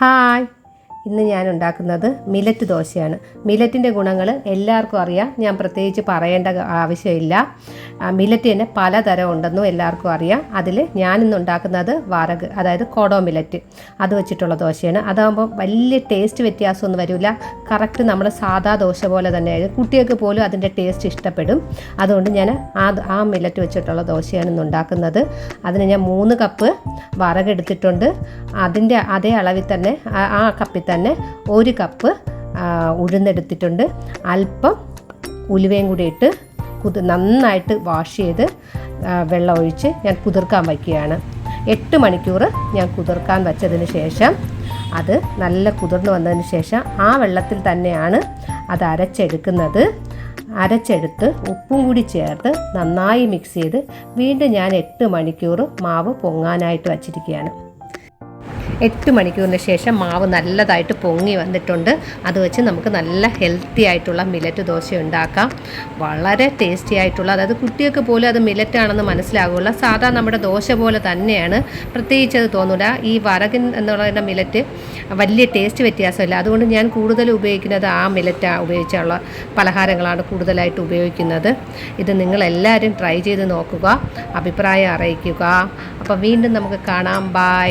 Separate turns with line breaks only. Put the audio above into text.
Hi, ഇന്ന് ഞാൻ ഉണ്ടാക്കുന്നത് മില്ലറ്റ് ദോശയാണ്. മില്ലറ്റിൻ്റെ ഗുണങ്ങൾ എല്ലാവർക്കും അറിയാം, ഞാൻ പ്രത്യേകിച്ച് പറയേണ്ട ആവശ്യമില്ല. മില്ലറ്റ് തന്നെ പലതരം ഉണ്ടെന്നും എല്ലാവർക്കും അറിയാം. അതിൽ ഞാനിന്ന് ഉണ്ടാക്കുന്നത് വറക്, അതായത് കൊടോ മില്ലറ്റ്, അത് വെച്ചിട്ടുള്ള ദോശയാണ്. അതാകുമ്പോൾ വലിയ ടേസ്റ്റ് വ്യത്യാസമൊന്നും വരില്ല. കറക്റ്റ് നമ്മൾ സാധാ ദോശ പോലെ തന്നെയായിരുന്നു. കുട്ടികൾക്ക് പോലും അതിൻ്റെ ടേസ്റ്റ് ഇഷ്ടപ്പെടും. അതുകൊണ്ട് ഞാൻ ആ മില്ലറ്റ് വെച്ചിട്ടുള്ള ദോശയാണ് ഇന്ന് ഉണ്ടാക്കുന്നത്. അതിന് ഞാൻ 3 കപ്പ് വറകെടുത്തിട്ടുണ്ട്. അതിൻ്റെ അതേ അളവിൽ തന്നെ ആ കപ്പിൽ തന്നെ 1 കപ്പ് ഉഴുന്നെടുത്തിട്ടുണ്ട്. അല്പം ഉലുവയും കൂടി ഇട്ട് നന്നായിട്ട് വാഷ് ചെയ്ത് വെള്ളം ഒഴിച്ച് ഞാൻ കുതിർക്കാൻ വയ്ക്കുകയാണ്. 8 മണിക്കൂർ ഞാൻ കുതിർക്കാൻ വച്ചതിന് ശേഷം അത് നല്ല കുതിർന്ന് വന്നതിന് ശേഷം ആ വെള്ളത്തിൽ തന്നെയാണ് അത് അരച്ചെടുത്ത് ഉപ്പും കൂടി ചേർത്ത് നന്നായി മിക്സ് ചെയ്ത് വീണ്ടും ഞാൻ 8 മണിക്കൂർ മാവ് പൊങ്ങാനായിട്ട് വച്ചിരിക്കുകയാണ്. 8 മണിക്കൂറിന് ശേഷം മാവ് നല്ലതായിട്ട് പൊങ്ങി വന്നിട്ടുണ്ട്. അത് വെച്ച് നമുക്ക് നല്ല ഹെൽത്തി ആയിട്ടുള്ള മില്ലറ്റ് ദോശ ഉണ്ടാക്കാം. വളരെ ടേസ്റ്റി ആയിട്ടുള്ള, അതായത് കുട്ടികൾക്ക് പോലും അത് മില്ലറ്റാണെന്ന് മനസ്സിലാകില്ല. സാധാ നമ്മുടെ ദോശ പോലെ തന്നെയാണ്, പ്രത്യേകിച്ച് അത് തോന്നില്ല. ഈ വറകിൻ എന്നുള്ള മില്ലറ്റ് വലിയ ടേസ്റ്റ് വ്യത്യാസമില്ല. അതുകൊണ്ട് ഞാൻ കൂടുതൽ ഉപയോഗിക്കുന്നത് ആ മില്ലറ്റ് ഉപയോഗിച്ചുള്ള പലഹാരങ്ങളാണ് കൂടുതലായിട്ട് ഉപയോഗിക്കുന്നത്. ഇത് നിങ്ങളെല്ലാവരും ട്രൈ ചെയ്ത് നോക്കുക, അഭിപ്രായം അറിയിക്കുക. അപ്പോൾ വീണ്ടും നമുക്ക് കാണാം. ബൈ.